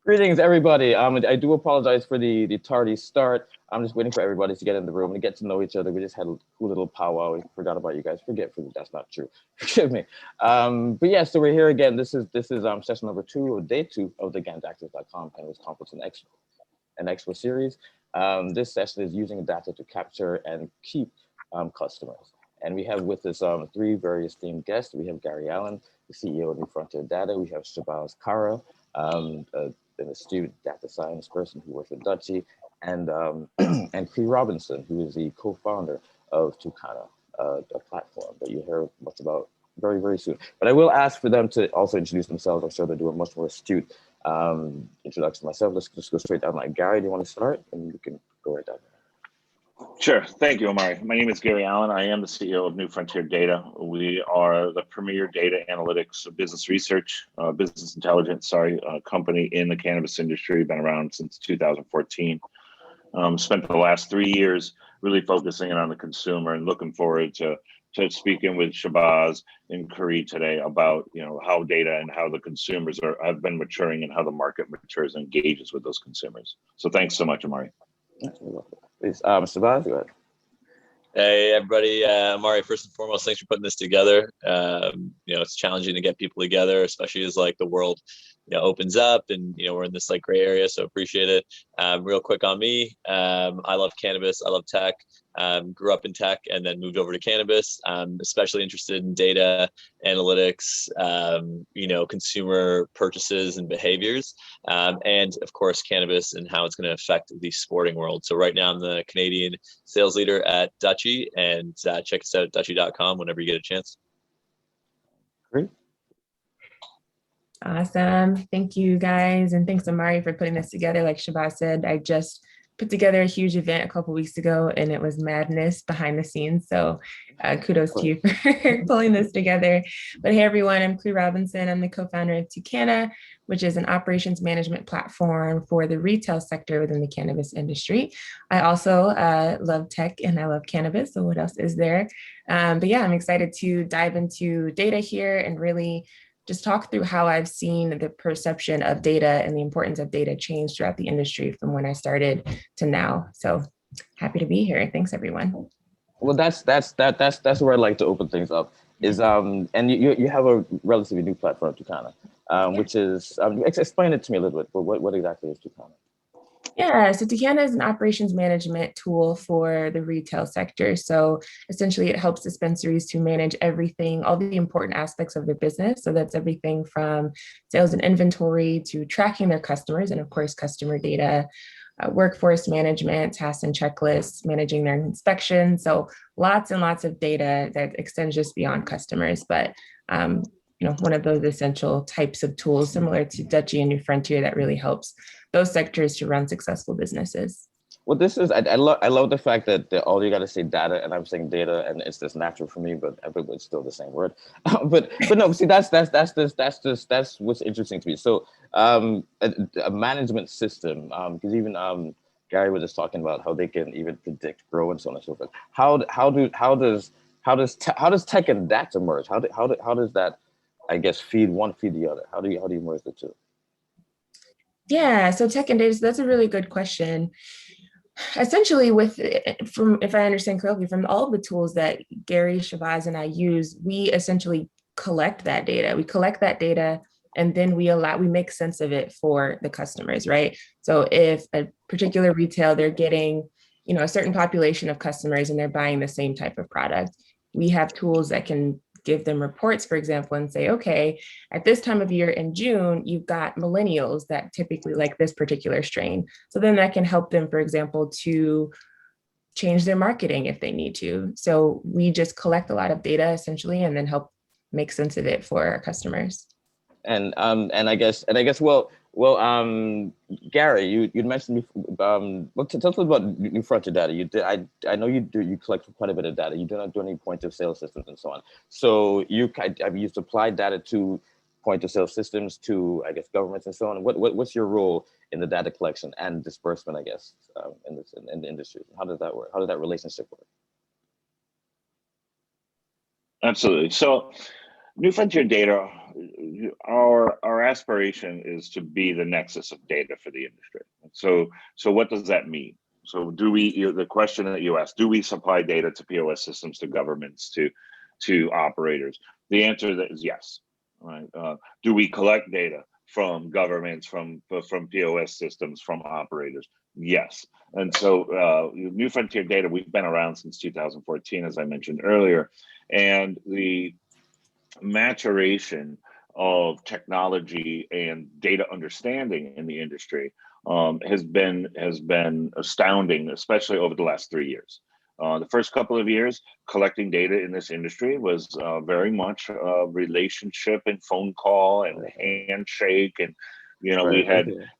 Greetings, everybody. I do apologize for the tardy start. I'm just waiting for everybody to get in the room and get to know each other. We just had a cool little powwow. We forgot about you guys. Forget, that's not true. Forgive me. But yeah, so we're here again. This is session number 2 of day 2 of the GANDactors.com Cannabis Conference and Expo series. This session is using data to capture and keep customers. And we have with us 3 very esteemed guests. We have Gary Allen, the CEO of New Frontier Data. We have Shahbaaz Kara, an astute data science person who works with Dutchie, and and Cree Robinson, who is the co-founder of Toucanna, a platform that you'll hear much about very, very soon. But I will ask for them to also introduce themselves. I'm sure they'll do a much more astute introduction myself. Let's just go straight down. Like, Gary, do you want to start? And you can go right down. Sure. Thank you, Omari. My name is Gary Allen. I am the CEO of New Frontier Data. We are the premier data analytics, business research, business intelligence, company in the cannabis industry. Been around since 2014. Spent the last 3 years really focusing on the consumer, and looking forward to speaking with Shahbaaz and Cree today about how data and how the consumers have been maturing, and how the market matures and engages with those consumers. So thanks so much, Omari. Please, Shahbaaz, go ahead. Hey, everybody. Amari, first and foremost, thanks for putting this together. It's challenging to get people together, especially as the world opens up, and we're in this gray area, so appreciate it. Real quick on me, I love cannabis, I love tech. Grew up in tech and then moved over to cannabis. Especially interested in data analytics, consumer purchases and behaviors, and of course cannabis and how it's going to affect the sporting world. So right now I'm the Canadian sales leader at Dutchie, and check us out at Dutchie.com whenever you get a chance. Great. Awesome. Thank you, guys. And thanks, Amari, for putting this together. Like Shahbaaz said, I just put together a huge event a couple weeks ago, and it was madness behind the scenes. So kudos to you for pulling this together. But hey, everyone, I'm Cree Robinson. I'm the co-founder of Toucanna, which is an operations management platform for the retail sector within the cannabis industry. I also love tech and I love cannabis. So what else is there? But yeah, I'm excited to dive into data here and really just talk through how I've seen the perception of data and the importance of data change throughout the industry from when I started to now. So happy to be here. Thanks, everyone. Well, that's where I'd like to open things up. Is and you have a relatively new platform, Toucanna, which is explain it to me a little bit. But what exactly is Toucanna? Yeah, so Toucanna is an operations management tool for the retail sector. So essentially it helps dispensaries to manage everything, all the important aspects of their business. So that's everything from sales and inventory to tracking their customers, and of course, customer data, workforce management, tasks and checklists, managing their inspections. So lots and lots of data that extends just beyond customers. But one of those essential types of tools similar to Dutchie and New Frontier that really helps those sectors to run successful businesses. Well, this is, I love the fact that all you got to say data, and I'm saying data, and it's just natural for me, but everybody's still the same word. but no, see, that's what's interesting to me. So a management system, because even Gary was just talking about how they can even predict growth and so on and so forth. How does tech and data merge? How does that, I guess, feed the other? How do you merge the two? Yeah, so tech and data, so that's a really good question. Essentially, if I understand correctly, from all of the tools that Gary, Shahbaaz, and I use, we essentially collect that data. We collect that data, and then we make sense of it for the customers, right? So if a particular retail, they're getting, a certain population of customers and they're buying the same type of product, we have tools that can give them reports, for example, and say, okay, at this time of year in June, you've got millennials that typically like this particular strain. So then that can help them, for example, to change their marketing if they need to. So we just collect a lot of data essentially, and then help make sense of it for our customers. And I guess Gary, you mentioned tell us about New Frontier Data. I know you collect quite a bit of data. You do not do any point of sale systems and so on. So you supply data to point of sale systems, to, I guess, governments and so on. What's your role in the data collection and disbursement, I guess, in the industry? How does that work? How does that relationship work? Absolutely. So New Frontier Data, our aspiration is to be the nexus of data for the industry. So what does that mean? So the question that you asked, do we supply data to POS systems, to governments, to operators? The answer to that is yes. Right? Do we collect data from governments, from POS systems, from operators? Yes. And so New Frontier Data, we've been around since 2014, as I mentioned earlier, and the maturation of technology and data understanding in the industry has been astounding, especially over the last 3 years. The first couple of years, collecting data in this industry was very much a relationship and phone call and handshake, and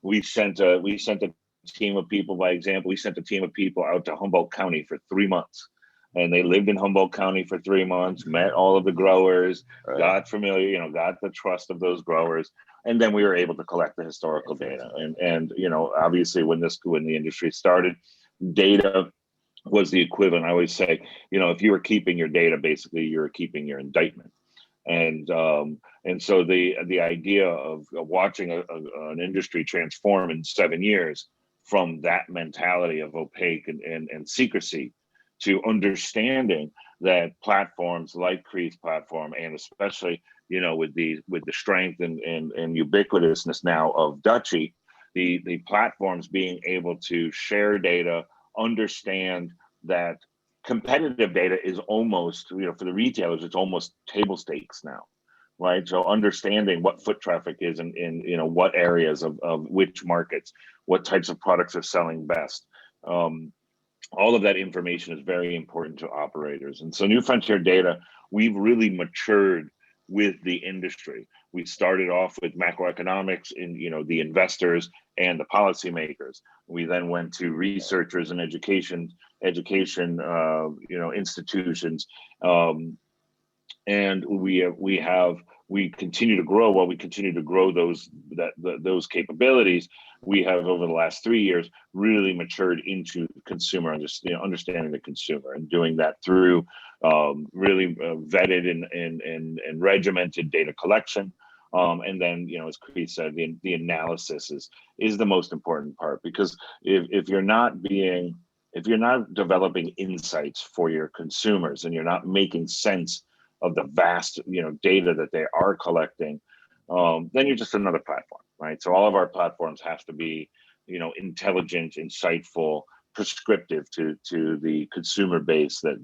we sent a team of people. By example, we sent a team of people out to Humboldt County for 3 months. And they lived in Humboldt County for 3 months, met all of the growers, got familiar, got the trust of those growers. And then we were able to collect the historical data. And obviously when the industry started, data was the equivalent. I always say, if you were keeping your data, basically you were keeping your indictment. And so the idea of watching an industry transform in 7 years from that mentality of opaque and secrecy to understanding that platforms like Cree's platform, and especially with the strength and ubiquitousness now of Dutchie, the platforms being able to share data, understand that competitive data is almost, for the retailers, it's almost table stakes now, right? So understanding what foot traffic is in what areas of which markets, what types of products are selling best. All of that information is very important to operators. And so New Frontier Data, we've really matured with the industry. We started off with macroeconomics in the investors and the policymakers. We then went to researchers and education institutions, and we continue to grow. While we continue to grow those capabilities, we have over the last 3 years really matured into consumer understanding the consumer, and doing that through really vetted and regimented data collection. And then, as Cree said, the analysis is the most important part, because if you're not developing insights for your consumers, and you're not making sense of the vast data that they are collecting, then you're just another platform, right? So all of our platforms have to be intelligent, insightful, prescriptive to the consumer base that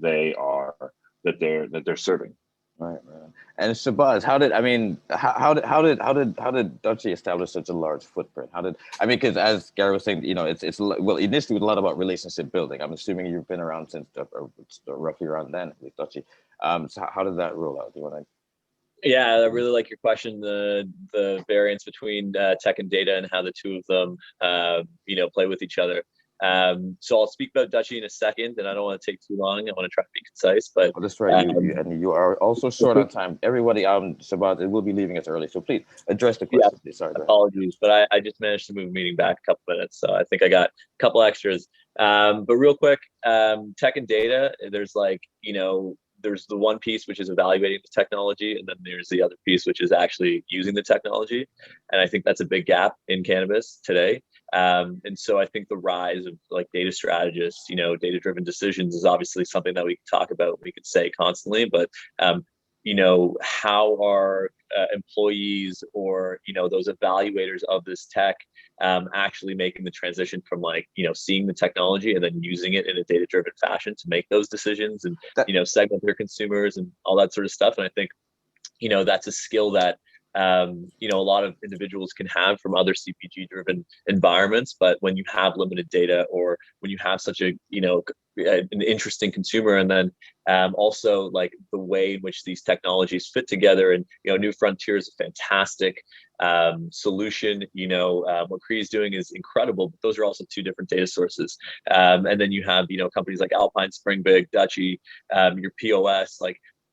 they're serving. Right. And Shahbaaz, how did Dutchie establish such a large footprint? Because as Gary was saying, it's initially a lot about relationship building. I'm assuming you've been around since roughly around then with Dutchie. So how did that roll out? Do you want to? Yeah, I really like your question, the variance between tech and data, and how the two of them play with each other. So I'll speak about Dutchie in a second, and I don't want to take too long. I want to try to be concise, but that's right. You are also short on time. Everybody, Shahbaaz will be leaving us early, so please address the question. Yeah, sorry. Apologies, but I just managed to move the meeting back a couple minutes, so I think I got a couple extras. But real quick, tech and data. There's the one piece which is evaluating the technology, and then there's the other piece which is actually using the technology. And I think that's a big gap in cannabis today. And so I think the rise of data strategists, data-driven decisions is obviously something that we can talk about, we could say constantly, but how are employees or those evaluators of this tech actually making the transition from seeing the technology and then using it in a data-driven fashion to make those decisions and segment their consumers and all that sort of stuff. And I think that's a skill that a lot of individuals can have from other CPG driven environments, but when you have limited data, or when you have such a an interesting consumer, and then also the way in which these technologies fit together, and New Frontier is a fantastic solution. What Cree is doing is incredible, but those are also two different data sources. And then you have companies like Alpine, Spring Big, Dutchie, your POS.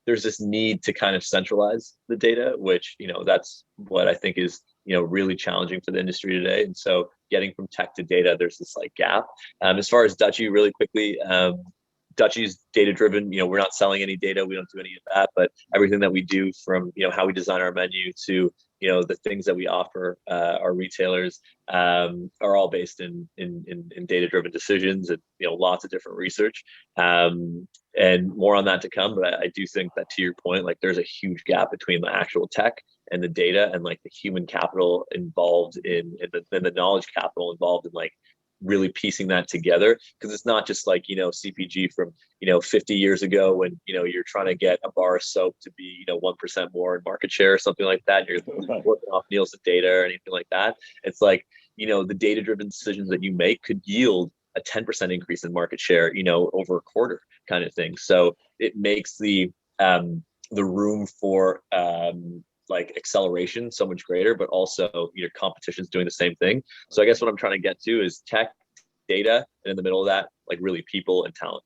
There's this need to kind of centralize the data, which, that's what I think is, really challenging for the industry today. And so getting from tech to data, there's this gap. As far as Dutchie, really quickly, Dutchie's data driven. We're not selling any data. We don't do any of that, but everything that we do, from how we design our menu to the things that we offer our retailers, are all based in data driven decisions, and lots of different research, and more on that to come. But I do think that, to your point, like, there's a huge gap between the actual tech and the data, and like the human capital involved in the knowledge capital involved in like really piecing that together. Because it's not just like CPG from 50 years ago, when you're trying to get a bar of soap to be 1% more in market share or something like that, and you're working off Nielsen data or anything like that. It's like the data driven decisions that you make could yield a 10% increase in market share over a quarter, kind of thing. So it makes the room for like acceleration so much greater, but also your competition's doing the same thing. So I guess what I'm trying to get to is tech, data, and in the middle of that, like really people and talent.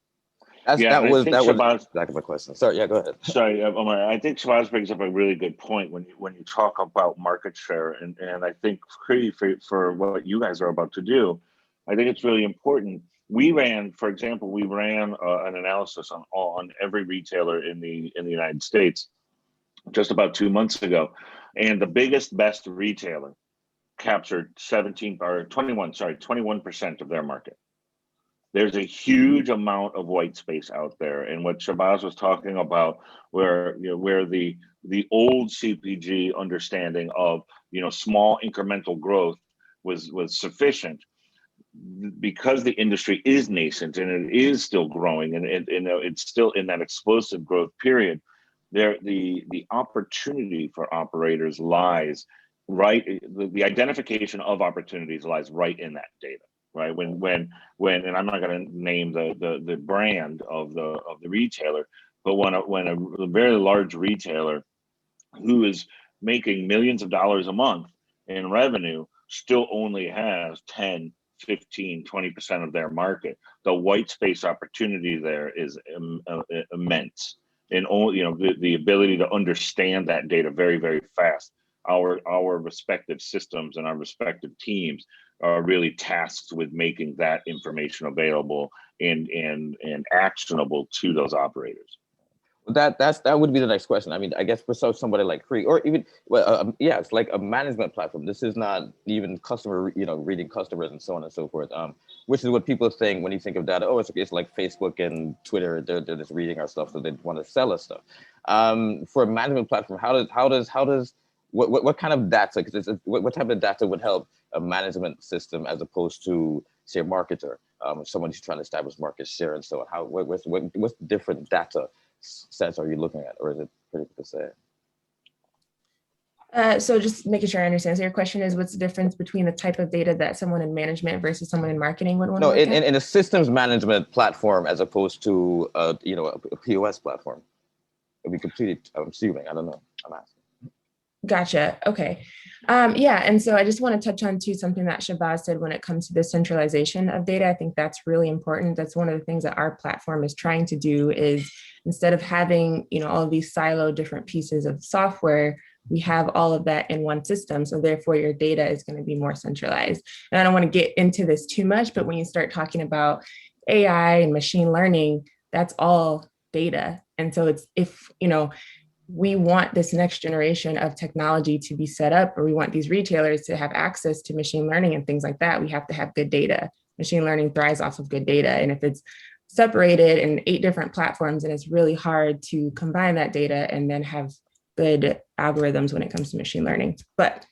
That was exactly my question. Sorry, yeah, go ahead. Sorry, Omar. I think Shahbaaz brings up a really good point when you talk about market share, and I think Cree, for what you guys are about to do, I think it's really important. For example, we ran an analysis on every retailer in the United States just about 2 months ago, and the best retailer captured 21% of their market. There's a huge amount of white space out there, and what Shahbaaz was talking about, where the old CPG understanding of small incremental growth was sufficient, because the industry is nascent and it is still growing, and it's still in that explosive growth period. The opportunity for operators lies right. The identification of opportunities lies right in that data. Right, when and I'm not going to name the brand of the retailer, but when a very large retailer who is making millions of dollars a month in revenue still only has 10, 15, 20% of their market, the white space opportunity there is immense. And the ability to understand that data very, very fast. Our respective systems and our respective teams are really tasked with making that information available and actionable to those operators. That would be the next question. I mean, I guess for somebody like Cree, or even it's like a management platform. This is not even customer, reading customers and so on and so forth. Which is what people think when you think of data. Oh, it's like Facebook and Twitter. They're just reading our stuff, so they want to sell us stuff. For a management platform, what kind of data? Because what type of data would help a management system as opposed to, say, a marketer, someone who's trying to establish market share and so on? What's different data sets are you looking at, or is it pretty the same? So just making sure I understand. So your question is, what's the difference between the type of data that someone in management versus someone in marketing would want to look at? In a systems management platform as opposed to a POS platform. It'd be completely, I'm assuming, I don't know, I'm asking. Gotcha. Okay. And so I just want to touch on something that Shahbaaz said when it comes to the centralization of data. I think that's really important. That's one of the things that our platform is trying to do, is instead of having, all of these siloed different pieces of software, we have all of that in one system. So therefore your data is going to be more centralized. And I don't want to get into this too much, but when you start talking about AI and machine learning, that's all data. And so if we want this next generation of technology to be set up, or we want these retailers to have access to machine learning and things like that, we have to have good data. Machine learning thrives off of good data. And if it's separated in 8 different platforms, and it's really hard to combine that data and then have good algorithms when it comes to machine learning. But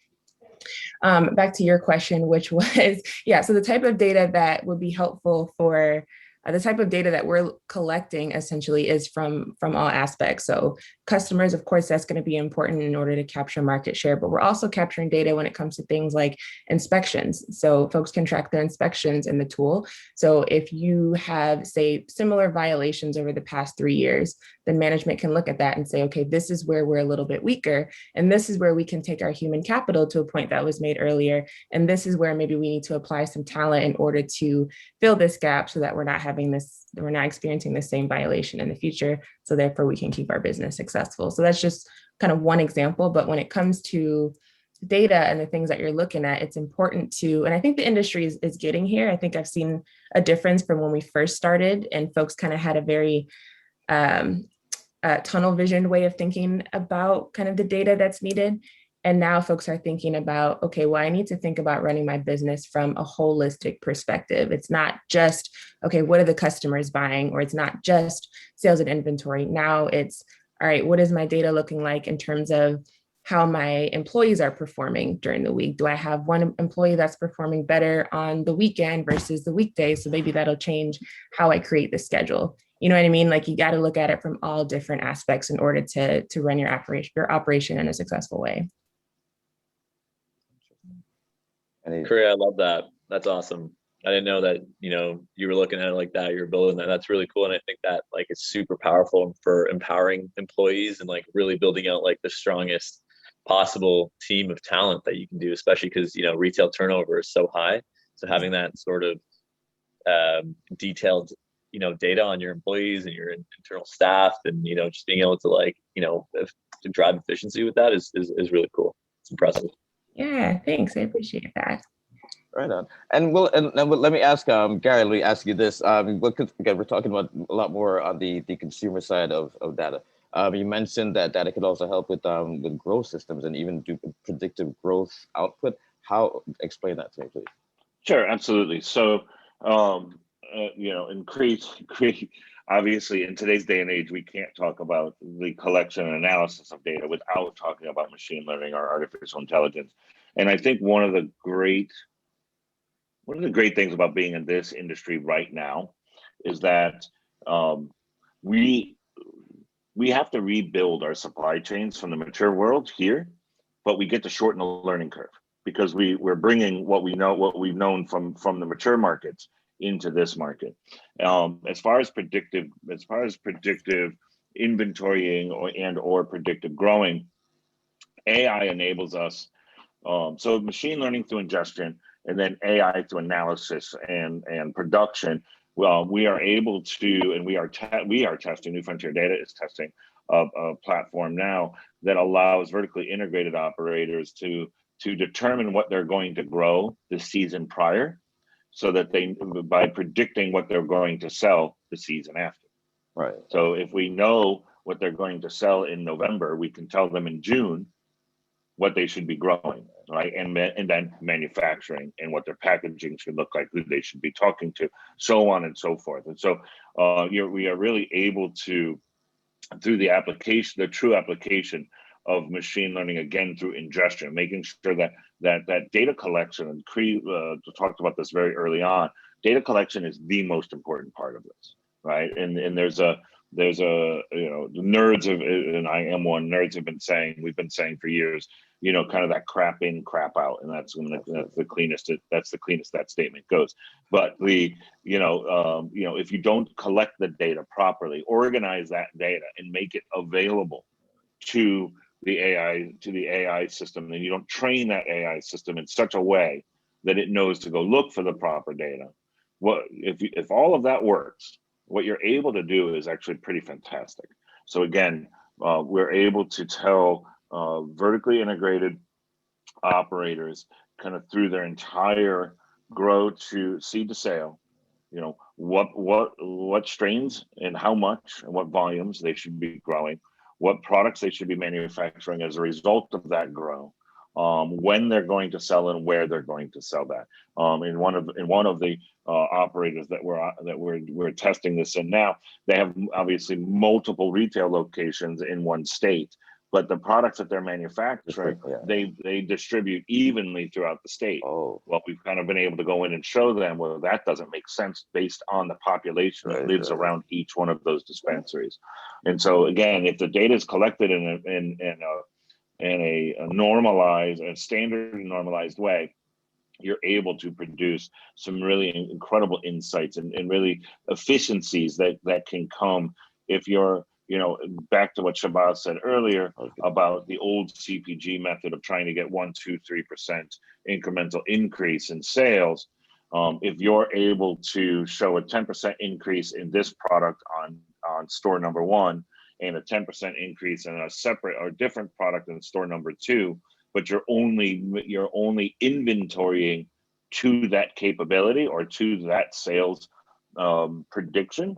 back to your question, which was, so the type of data that would be helpful for the type of data that we're collecting essentially is from all aspects. So customers, of course, that's going to be important in order to capture market share, but we're also capturing data when it comes to things like inspections. So folks can track their inspections in the tool. So if you have, say, similar violations over the past 3 years, then management can look at that and say, okay, this is where we're a little bit weaker. And this is where we can take our human capital, to a point that was made earlier. And this is where maybe we need to apply some talent in order to fill this gap, so that we're not experiencing the same violation in the future. So therefore we can keep our business successful. So that's just kind of one example. But when it comes to data and the things that you're looking at, it's important to, and I think the industry is getting here. I think I've seen a difference from when we first started, and folks kind of had a very tunnel vision way of thinking about kind of the data that's needed. And now folks are thinking about, okay, well, I need to think about running my business from a holistic perspective. It's not just, okay, what are the customers buying? Or it's not just sales and inventory. Now it's, all right, what is my data looking like in terms of how my employees are performing during the week? Do I have one employee that's performing better on the weekend versus the weekday? So maybe that'll change how I create the schedule. You know what I mean? Like, you got to look at it from all different aspects in order to run your operation in a successful way. Cree, I love that. That's awesome. I didn't know that, you were looking at it like that, you were building that. That's really cool. And I think that like it's super powerful for empowering employees and like really building out like the strongest possible team of talent that you can do, especially because, retail turnover is so high. So having that sort of detailed, data on your employees and your internal staff, and, just being able to like, to drive efficiency with that is really cool. It's impressive. Yeah, thanks. I appreciate that. Right on. And let me ask, Gary, let me ask you this. Again, we're talking about a lot more on the consumer side of data. You mentioned that data could also help with growth systems and even do predictive growth output. Explain that to me, please. Sure, absolutely. So, in Cree, obviously in today's day and age, we can't talk about the collection and analysis of data without talking about machine learning or artificial intelligence. And I think one of the great things about being in this industry right now is that we have to rebuild our supply chains from the mature world here, but we get to shorten the learning curve because we're bringing what we've known from the mature markets into this market. As far as predictive inventorying or predictive growing, AI enables us. So machine learning through ingestion, and then AI through analysis and production. Well, we are able to, and we are testing. New Frontier Data is testing a platform now that allows vertically integrated operators to determine what they're going to grow the season prior, so that by predicting what they're going to sell the season after. Right. So if we know what they're going to sell in November, we can tell them in June what they should be growing, right? And then manufacturing and what their packaging should look like, who they should be talking to, so on and so forth. And so we are really able to, through the true application of machine learning, again through ingestion, making sure that data collection, and Cree talked about this very early on, data collection is the most important part of this, right? And there's a nerds and I am one, nerds we've been saying for years, kind of that crap in, crap out, and that's the cleanest that statement goes. But if you don't collect the data properly, organize that data and make it available to the AI system, then you don't train that AI system in such a way that it knows to go look for the proper data. If all of that works, what you're able to do is actually pretty fantastic. So again, we're able to tell vertically integrated operators kind of through their entire grow to seed to sale, what strains and how much and what volumes they should be growing, what products they should be manufacturing as a result of that grow, when they're going to sell and where they're going to sell that. In one of the operators that we're testing this in now, they have obviously multiple retail locations in one state, but the products that they're manufacturing, they distribute evenly throughout the state. Oh. Well, we've kind of been able to go in and show them, well, that doesn't make sense based on the population that lives around each one of those dispensaries. And so again, if the data is collected in a normalized, a standard normalized way, you're able to produce some really incredible insights and really efficiencies that can come if you're, back to what Shahbaaz said earlier about the old CPG method of trying to get 1%, 2%, 3% incremental increase in sales. If you're able to show a 10% increase in this product on store number 1 and a 10% increase in a separate or different product in store number 2, but you're only inventorying to that capability or to that sales prediction,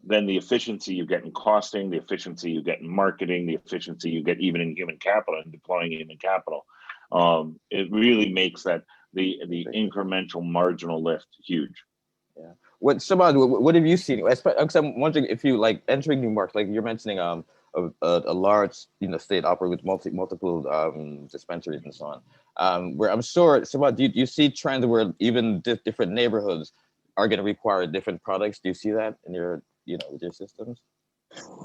then the efficiency you get in costing, the efficiency you get in marketing, the efficiency you get even in human capital and deploying human capital, it really makes that the incremental marginal lift huge. Yeah. Shahbaaz, what have you seen? Because I'm wondering if you like entering new markets, like you're mentioning a large state operator with multiple dispensaries and so on. Where I'm sure, Shahbaaz, do you see trends where even different neighborhoods are going to require different products? Do you see that in your with your systems?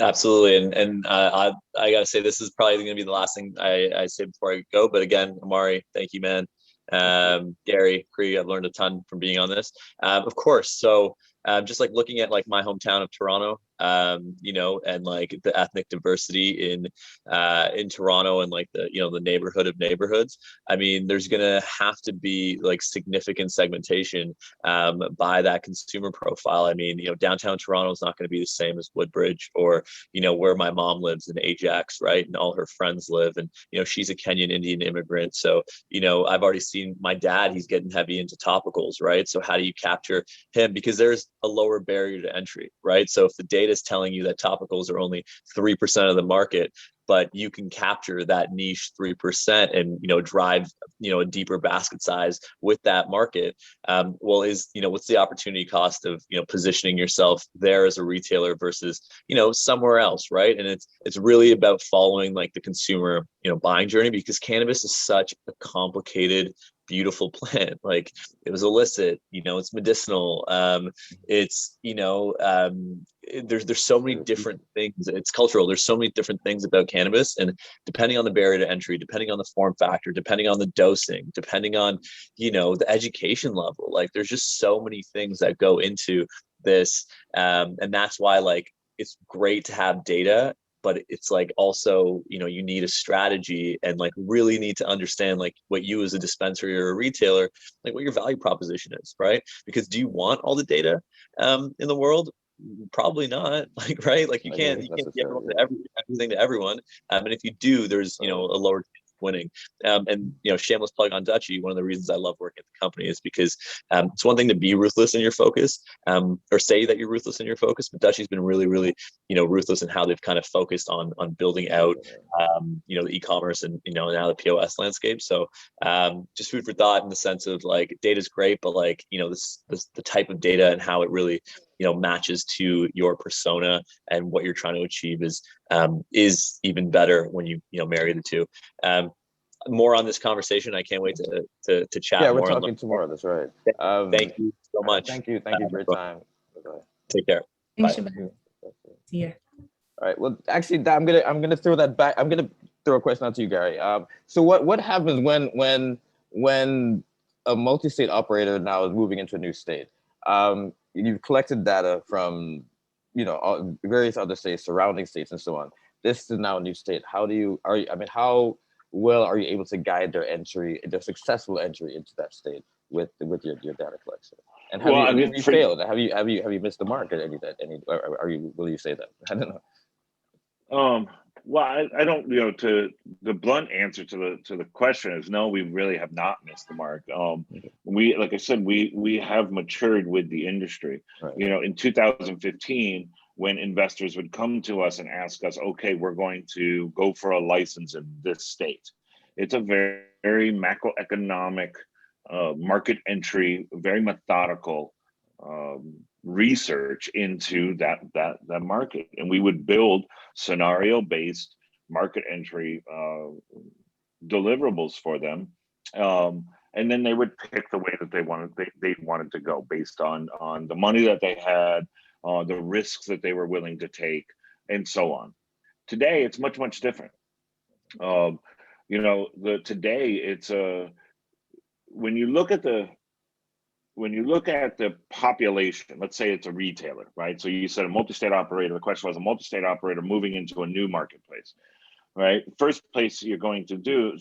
Absolutely, and I gotta say this is probably gonna be the last thing I say before I go. But again, Amari, thank you, man. Gary, Cree, I've learned a ton from being on this. Of course, so just like looking at like my hometown of Toronto, and like the ethnic diversity in Toronto and like the neighborhood of neighborhoods. I mean, there's gonna have to be like significant segmentation by that consumer profile. I mean, downtown Toronto is not going to be the same as Woodbridge or where my mom lives in Ajax, right? And all her friends live, and she's a Kenyan Indian immigrant. So I've already seen my dad; he's getting heavy into topicals, right? So how do you capture him? Because there's a lower barrier to entry, right? So if the data is telling you that topicals are only 3% of the market, but you can capture that niche 3% and drive a deeper basket size with that market. What's the opportunity cost of positioning yourself there as a retailer versus somewhere else, right? And it's really about following like the consumer buying journey, because cannabis is such a complicated, beautiful plant. Like it was illicit, it's medicinal. There's so many different things. It's cultural. There's so many different things about cannabis, and depending on the barrier to entry, depending on the form factor, depending on the dosing, depending on the education level, like there's just so many things that go into this, and that's why like it's great to have data, but it's like also you need a strategy and like really need to understand like what you as a dispensary or a retailer, like what your value proposition is, right? Because do you want all the data in the world? Probably not, like, right? Like you can't give everything to everyone, and if you do, there's a lower chance of winning. And shameless plug on Dutchie, one of the reasons I love working at the company is because it's one thing to be ruthless in your focus, or say that you're ruthless in your focus, but Dutchie's been really ruthless in how they've kind of focused on building out the e-commerce and now the POS landscape. So just food for thought in the sense of like data's great, but like this the type of data and how it really matches to your persona and what you're trying to achieve is even better when you marry the two. More on this conversation. I can't wait to chat. Yeah, we're more talking tomorrow. That's right. Thank you so much. Thank you for your time. Take care. Thanks, Bye. Shahbaaz. See ya. All right. Well, actually, I'm gonna throw that back. I'm gonna throw a question out to you, Gary. So what happens when a multi-state operator now is moving into a new state? You've collected data from various other states, surrounding states, and so on. This is now a new state. How well are you able to guide their successful entry into that state with your data collection? And have you failed? Have you missed the mark at any? Will you say that? I don't know. Well, I don't. To the blunt answer to the question is no. We really have not missed the mark. We, like I said, we have matured with the industry. Right. In 2015, when investors would come to us and ask us, okay, we're going to go for a license in this state. It's a very, very macroeconomic market entry, very methodical research into that market, and we would build scenario-based market entry deliverables for them, and then they would pick the way that they wanted to go based on the money that they had, the risks that they were willing to take, and so on. Today, it's much different. Today it's when you look at the population, let's say it's a retailer, right? So you said a multi-state operator. The question was a multi-state operator moving into a new marketplace, right? First thing you're going to do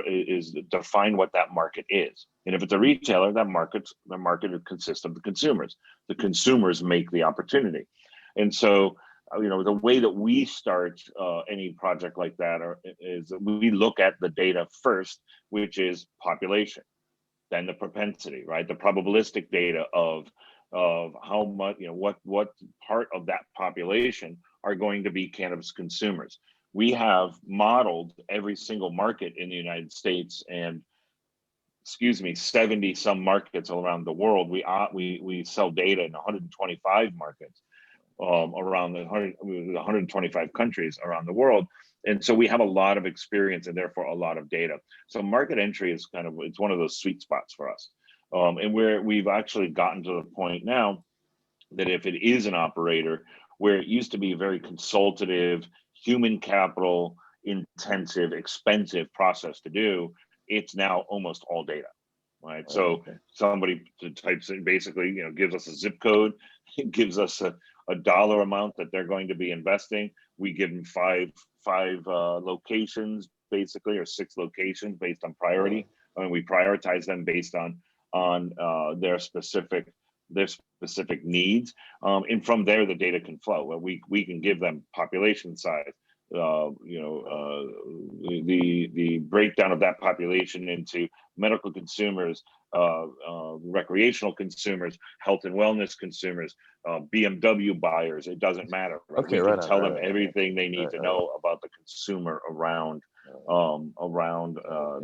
is define what that market is. And if it's a retailer, the market consists of the consumers. The consumers make the opportunity. And so the way that we start any project like that is we look at the data first, which is population, then the propensity, right? The probabilistic data of how much, what part of that population are going to be cannabis consumers. We have modeled every single market in the United States and 70 some markets around the world. We sell data in 125 markets around the 125 countries around the world. And so we have a lot of experience and therefore a lot of data. So market entry is it's one of those sweet spots for us. And we've actually gotten to the point now that if it is an operator where it used to be a very consultative, human capital intensive, expensive process to do, it's now almost all data, right? Oh, so okay. Somebody types in, basically, gives us a zip code, gives us a dollar amount that they're going to be investing. We give them five locations, basically, or 6 locations based on priority. I mean, we prioritize them based on their specific needs, and from there the data can flow. We can give them population size, the breakdown of that population into medical consumers, recreational consumers, health and wellness consumers, BMW buyers. It doesn't matter. Right? Okay, we can tell them everything they need to know about the consumer around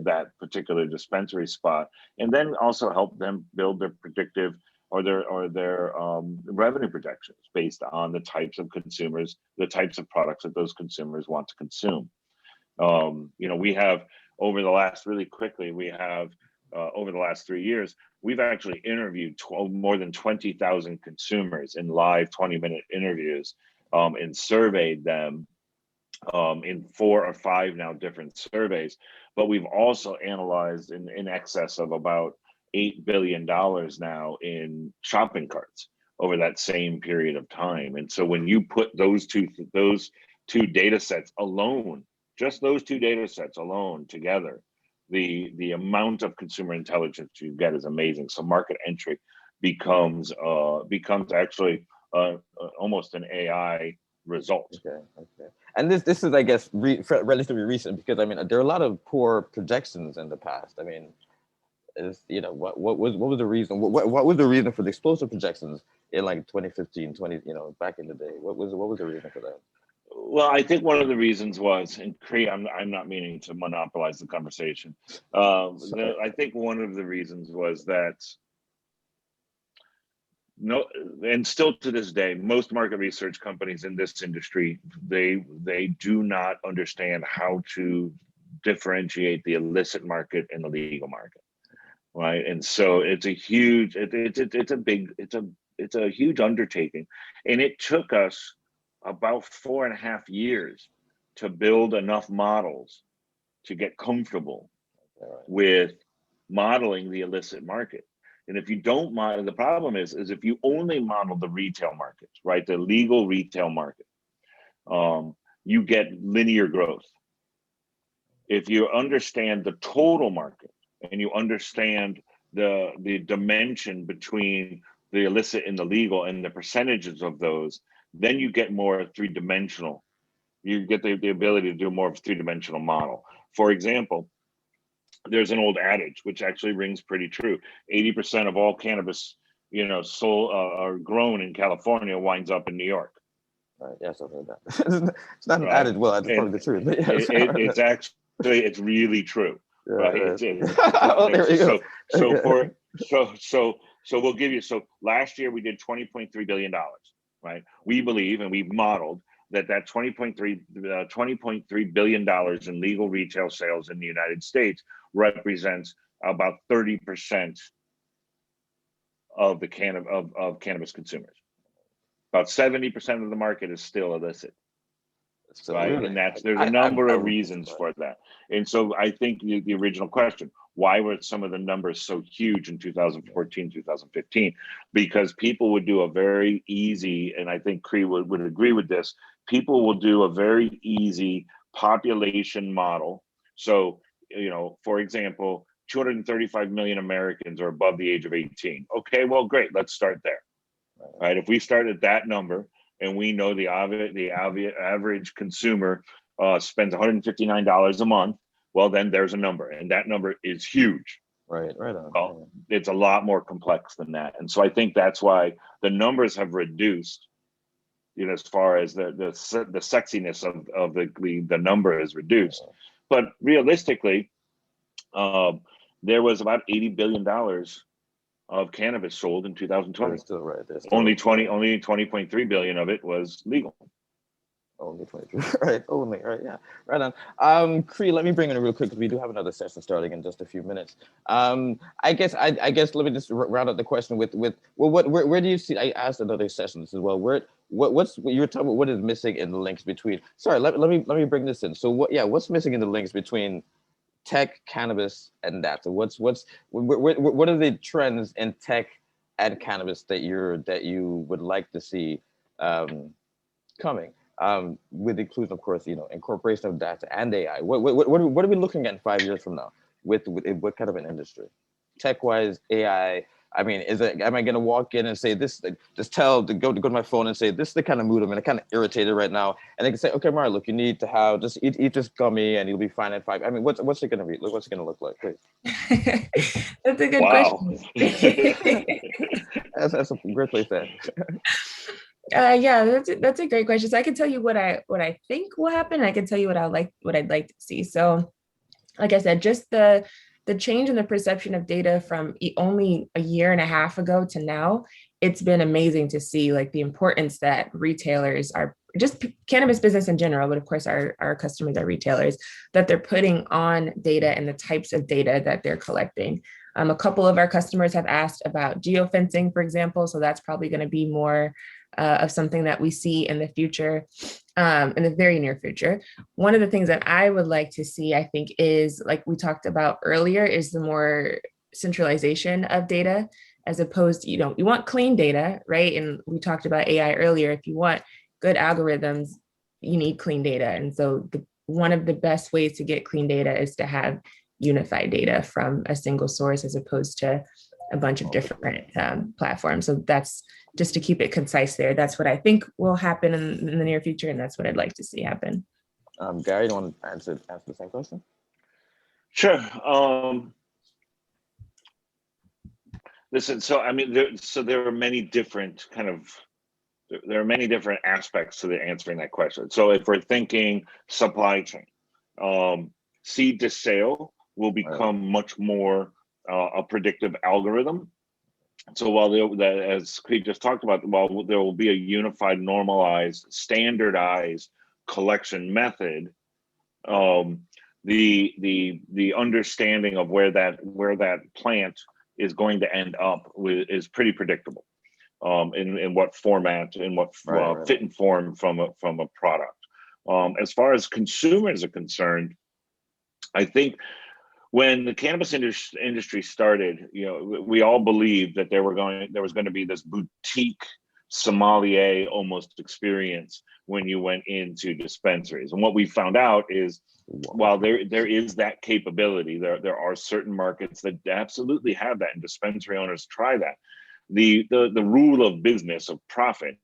that particular dispensary spot, and then also help them build their predictive or their revenue projections based on the types of consumers, the types of products that those consumers want to consume. We have over the last, over the last 3 years, we've actually interviewed more than 20,000 consumers in live 20-minute interviews, and surveyed them in 4 or 5 now different surveys. But we've also analyzed in excess of about $8 billion now in shopping carts over that same period of time. And so when you put those two data sets alone, just those 2 data sets alone together, the amount of consumer intelligence you get is amazing. So market entry becomes actually almost an AI result. Okay. And this is, I guess, relatively recent, because I mean there are a lot of poor projections in the past. I mean, what was the reason? What was the reason for the explosive projections in like 2015, back in the day? What was the reason for that? Well, I think one of the reasons was, and Cree, I'm not meaning to monopolize the conversation. I think one of the reasons was that and still to this day, most market research companies in this industry, they do not understand how to differentiate the illicit market and the legal market, right? And so it's a huge, it's a huge undertaking, and it took us about 4.5 years to build enough models to get comfortable with modeling the illicit market. And if you don't model, the problem is if you only model the retail markets, right, the legal retail market, you get linear growth. If you understand the total market and you understand the dimension between the illicit and the legal and the percentages of those, then you get more 3-dimensional. You get the ability to do more of a 3-dimensional model. For example, there's an old adage which actually rings pretty true: 80% of all cannabis, sold or grown in California winds up in New York. Right. Yes, I've heard that. It's not an adage. Well, it's probably the truth. But yes. It's actually, it's really true. Yeah, right. So we'll give you. So last year we did $20.3 billion. Right. We believe, and we've modeled that $20.3 billion in legal retail sales in the United States represents about 30% of the cannabis consumers. About 70% of the market is still illicit. So right, really, and there's a number of reasons for that. And so I think the original question, why were some of the numbers so huge in 2014, 2015? Because people would do a very easy, and I think Cree would agree with this, people will do a very easy population model. So, for example, 235 million Americans are above the age of 18. Okay, well, great, let's start there. Right? If we start at that number, and we know the average consumer spends $159 a month, well, then there's a number, and that number is huge. Right on. Well, it's a lot more complex than that. And so I think that's why the numbers have reduced, as far as the sexiness of the number is reduced. But realistically, there was about $80 billion of cannabis sold in 2020. That's still right. Only 20.3 billion of it was legal. Only 23, right? Only, right? Yeah, right on. Cree, let me bring in real quick because we do have another session starting in just a few minutes. I guess let me just round out the question with where do you see? I asked another session as well. What's you were talking about? What is missing in the links between? Sorry, let me bring this in. So what's missing in the links between tech, cannabis, and that? So what are the trends in tech and cannabis that you would like to see coming? With inclusion, of course, incorporation of data and AI. What are we looking at in 5 years from now? With what kind of an industry, tech-wise, AI? I mean, am I going to walk in and say this? Just go to my phone and say this is the kind of mood I'm in. I'm kind of irritated right now, and they can say, okay, Mario, look, you need to have just eat this gummy, and you'll be fine at 5. I mean, what's it going to be? What's it going to look like? Please. That's a good question. That's a great place to end. Yeah, that's a great question. So I can tell you what I think will happen. I can tell you what I'd like to see. So, like I said, just the change in the perception of data from only a year and a half ago to now, it's been amazing to see, like, the importance that retailers are, just cannabis business in general, but of course our customers are retailers, that they're putting on data and the types of data that they're collecting. A couple of our customers have asked about geofencing, for example, so that's probably going to be more of something that we see in the future, in the very near future. One of the things that I would like to see, I think, is, like we talked about earlier, is the more centralization of data, as opposed to, you want clean data, right? And we talked about AI earlier. If you want good algorithms, you need clean data. And so one of the best ways to get clean data is to have unified data from a single source, as opposed to a bunch of different platforms. So that's just to keep it concise there. That's what I think will happen in the near future, and that's what I'd like to see happen. Gary, you want to answer the same question? Sure. Listen, so I mean, there are many different aspects to the answering that question. So if we're thinking supply chain, seed to sale will become much more a predictive algorithm. So while as Cree just talked about, while there will be a unified, normalized, standardized collection method, the understanding of where that plant is going to end up is pretty predictable, in what format, in what fit and form from a product. As far as consumers are concerned, I think when the cannabis industry started, we all believed that there was going to be this boutique sommelier almost experience when you went into dispensaries. And what we found out is, while there is that capability, there are certain markets that absolutely have that, and dispensary owners try that. The rule of business, of profit,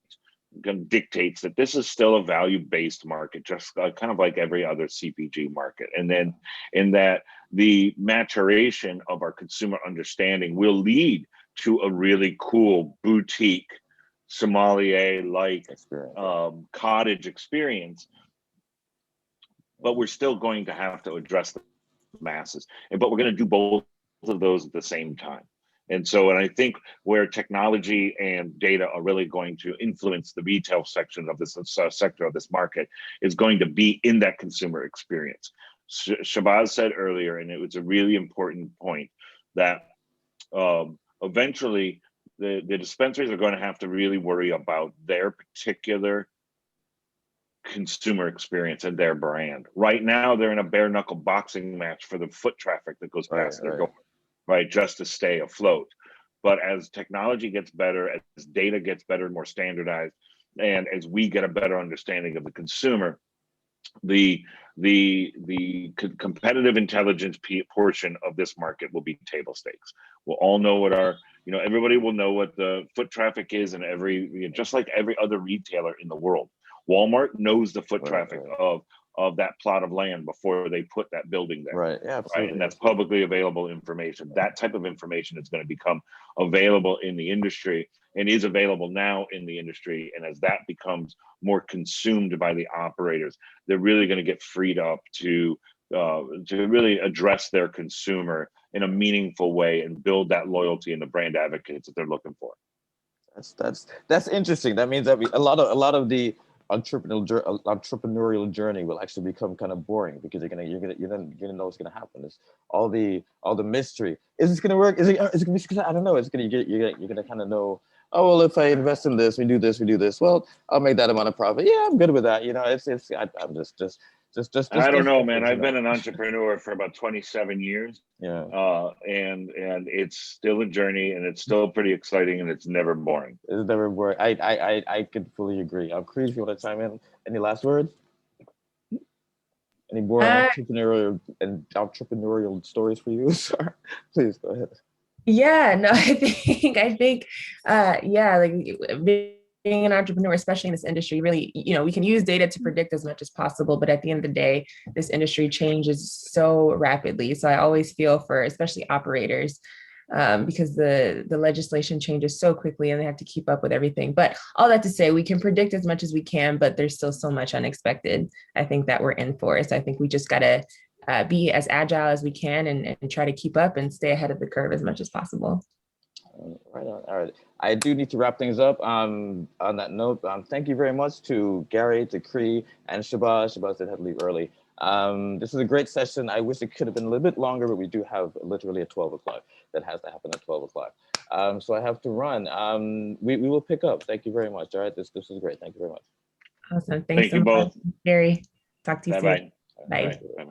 dictates that this is still a value-based market, just kind of like every other CPG market. And then in that, the maturation of our consumer understanding will lead to a really cool boutique sommelier-like cottage experience. But we're still going to have to address the masses, but we're going to do both of those at the same time. And I think where technology and data are really going to influence the retail section of this sector of this market is going to be in that consumer experience. Shahbaaz said earlier, and it was a really important point, that eventually the dispensaries are going to have to really worry about their particular consumer experience and their brand. Right now, they're in a bare knuckle boxing match for the foot traffic that goes past their door, right, just to stay afloat. But as technology gets better, as data gets better and more standardized, and as we get a better understanding of the consumer, the competitive intelligence portion of this market will be table stakes. We'll all know what our everybody will know what the foot traffic is in just like every other retailer in the world. Walmart knows the foot traffic of that plot of land before they put that building there. Right. Yeah, absolutely. Right. And that's publicly available information. That type of information is going to become available in the industry and is available now in the industry. And as that becomes more consumed by the operators, they're really going to get freed up to really address their consumer in a meaningful way and build that loyalty and the brand advocates that they're looking for. That's interesting. That means that a lot of the entrepreneurial journey will actually become kind of boring, because you're gonna know what's gonna happen. It's all the mystery. Is this gonna work? Is it gonna be? I don't know. You're gonna kind of know. Oh well, if I invest in this, we do this. Well, I'll make that amount of profit. Yeah, I'm good with that. I'm just. I don't know, man. I've been an entrepreneur for about 27 years. Yeah. And it's still a journey, and it's still pretty exciting, and it's never boring. It's never boring. I could fully agree. Cree, if you want to chime in, any last words? Any boring entrepreneurial stories for you? Sorry. Please go ahead. Yeah, no, I think, like being an entrepreneur, especially in this industry, really, we can use data to predict as much as possible, but at the end of the day, this industry changes so rapidly. So I always feel for, especially operators, because the legislation changes so quickly and they have to keep up with everything. But all that to say, we can predict as much as we can, but there's still so much unexpected, I think, that we're in for. So I think we just got to be as agile as we can and try to keep up and stay ahead of the curve as much as possible. Right on. All right. I do need to wrap things up. On that note, thank you very much to Gary, to Cree, and Shahbaaz. Shahbaaz had to leave early. This is a great session. I wish it could have been a little bit longer, but we do have literally at 12 o'clock. That has to happen at 12 o'clock. So I have to run. We will pick up. Thank you very much. All right. This is great. Thank you very much. Awesome. Thanks Thank you both. Gary. Talk to you soon. Bye-bye. Bye.